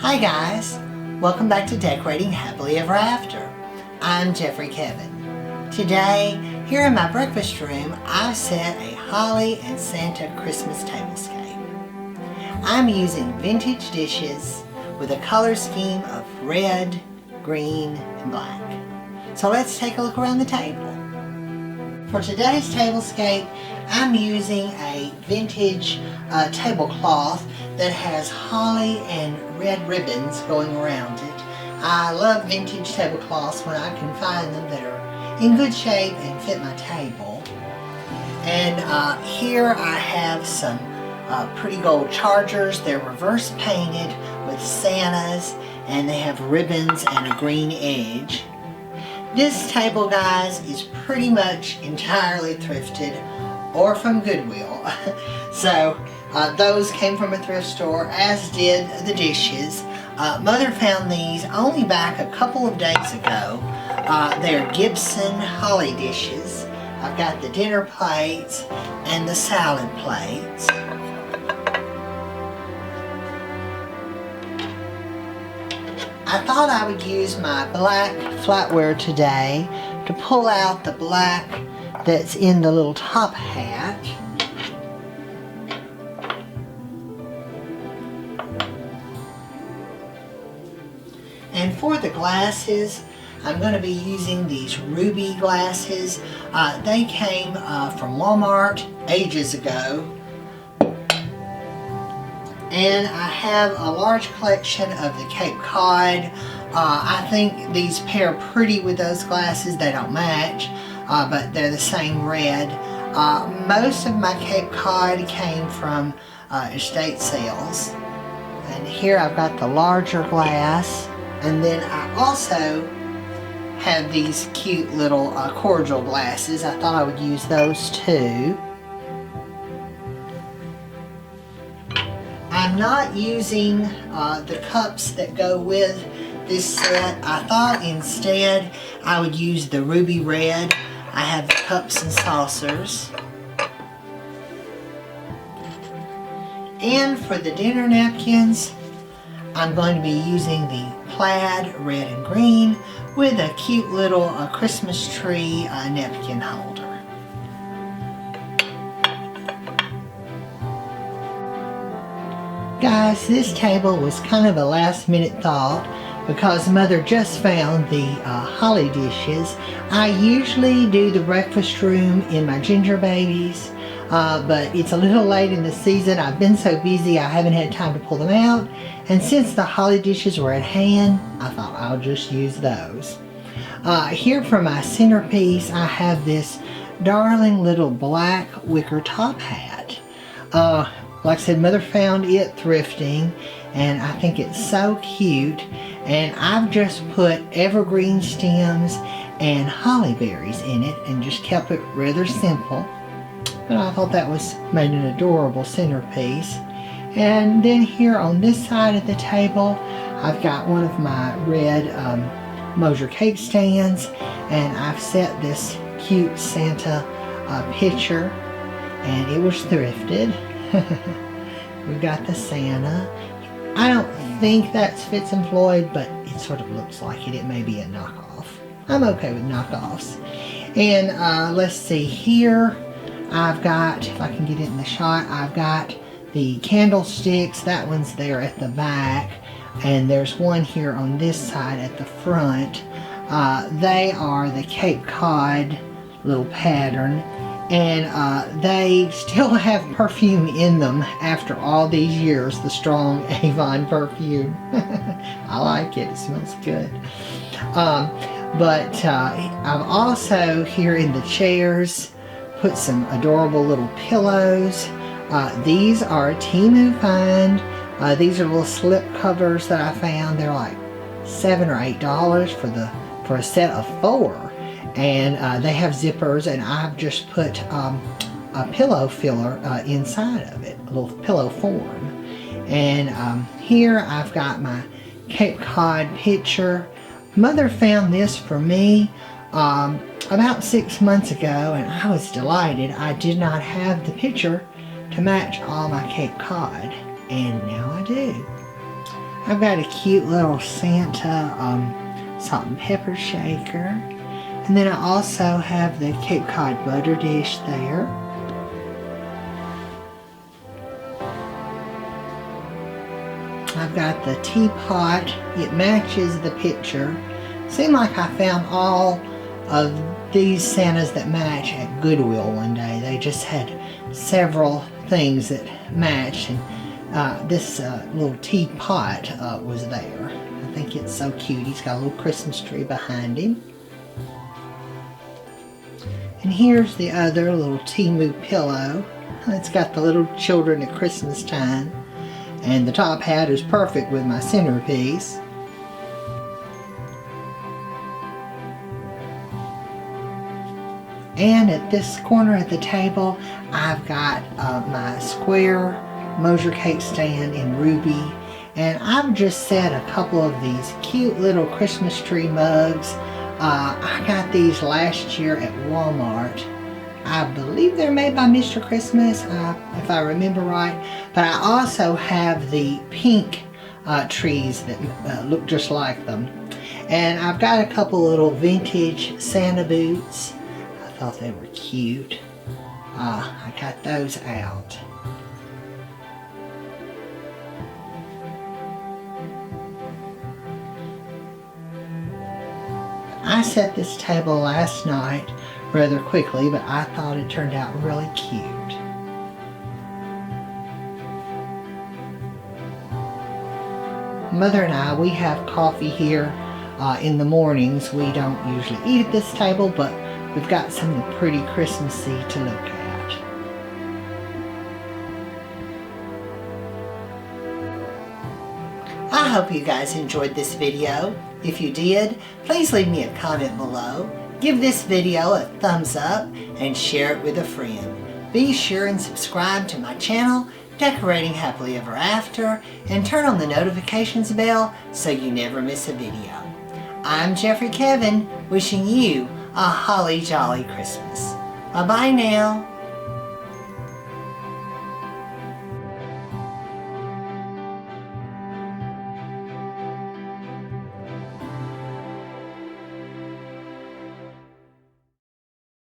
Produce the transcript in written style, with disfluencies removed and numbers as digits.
Hi guys, welcome back to Decorating Happily Ever After. I'm Jeffrey Kevin. Today, here in my breakfast room, I've set a Holly and Santa Christmas Tablescape. I'm using vintage dishes with a color scheme of red, green, and black. So let's take a look around the table. For today's tablescape, I'm using a vintage tablecloth that has holly and red ribbons going around it. I love vintage tablecloths when I can find them that are in good shape and fit my table. And here I have some pretty gold chargers. They're reverse painted with Santas, and they have ribbons and a green edge. This table, guys, is pretty much entirely thrifted or from Goodwill. So those came from a thrift store, as did the dishes. Mother found these only back a couple of days ago. They're Gibson Holly dishes. I've got the dinner plates and the salad plates. I thought I would use my black flatware today to pull out the black that's in the little top hat. And for the glasses, I'm going to be using these ruby glasses. They came from Walmart ages ago. And I have a large collection of the Cape Cod. I think these pair pretty with those glasses. They don't match, but they're the same red. Most of my Cape Cod came from estate sales. And here I've got the larger glass. And then I also have these cute little cordial glasses. I thought I would use those too. I'm not using the cups that go with this set. I thought instead I would use the ruby red. I have the cups and saucers. And for the dinner napkins, I'm going to be using the plaid red and green with a cute little Christmas tree napkin holder. Guys, this table was kind of a last minute thought because Mother just found the holly dishes. I usually do the breakfast room in my ginger babies, but it's a little late in the season. I've been so busy I haven't had time to pull them out, and since the holly dishes were at hand, I thought I'll just use those. Here for my centerpiece, I have this darling little black wicker top hat. Like I said, Mother found it thrifting, and I think it's so cute. And I've just put evergreen stems and holly berries in it and just kept it rather simple. But I thought that made an adorable centerpiece. And then here on this side of the table, I've got one of my red Mosier cake stands, and I've set this cute Santa picture, and it was thrifted. We've got the Santa. I don't think that's Fitz and Floyd, but it sort of looks like it. It may be a knockoff. I'm okay with knockoffs. And let's see here. I've got, if I can get it in the shot, I've got the candlesticks. That one's there at the back. And there's one here on this side at the front. They are the Cape Cod little pattern. And they still have perfume in them after all these years, the strong Avon perfume. I like it, it smells good. But I've also, here in the chairs, put some adorable little pillows. These are a Temu find. These are little slip covers that I found. They're like $7 or $8 for a set of 4. And they have zippers, and I've just put a pillow filler inside of it, a little pillow form. And here I've got my Cape Cod picture. Mother found this for me about 6 months ago, and I was delighted. I did not have the picture to match all my Cape Cod, and now I do. I've got a cute little Santa salt and pepper shaker. And then I also have the Cape Cod butter dish there. I've got the teapot. It matches the picture. Seemed like I found all of these Santas that match at Goodwill one day. They just had several things that matched, and this little teapot was there. I think it's so cute. He's got a little Christmas tree behind him. And here's the other little Timu pillow. It's got the little children at Christmas time. And the top hat is perfect with my centerpiece. And at this corner at the table, I've got my square Mosher cake stand in ruby. And I've just set a couple of these cute little Christmas tree mugs. I got these last year at Walmart. I believe they're made by Mr. Christmas, if I remember right. But I also have the pink trees that look just like them. And I've got a couple little vintage Santa boots. I thought they were cute. I got those out. I set this table last night rather quickly, but I thought it turned out really cute. Mother and I, we have coffee here in the mornings. We don't usually eat at this table, but we've got something pretty Christmassy to look at. I hope you guys enjoyed this video. If you did, please leave me a comment below. Give this video a thumbs up and share it with a friend. Be sure and subscribe to my channel, Decorating Happily Ever After, and turn on the notifications bell so you never miss a video. I'm Jeffrey Kevin, wishing you a holly jolly Christmas. Bye-bye now.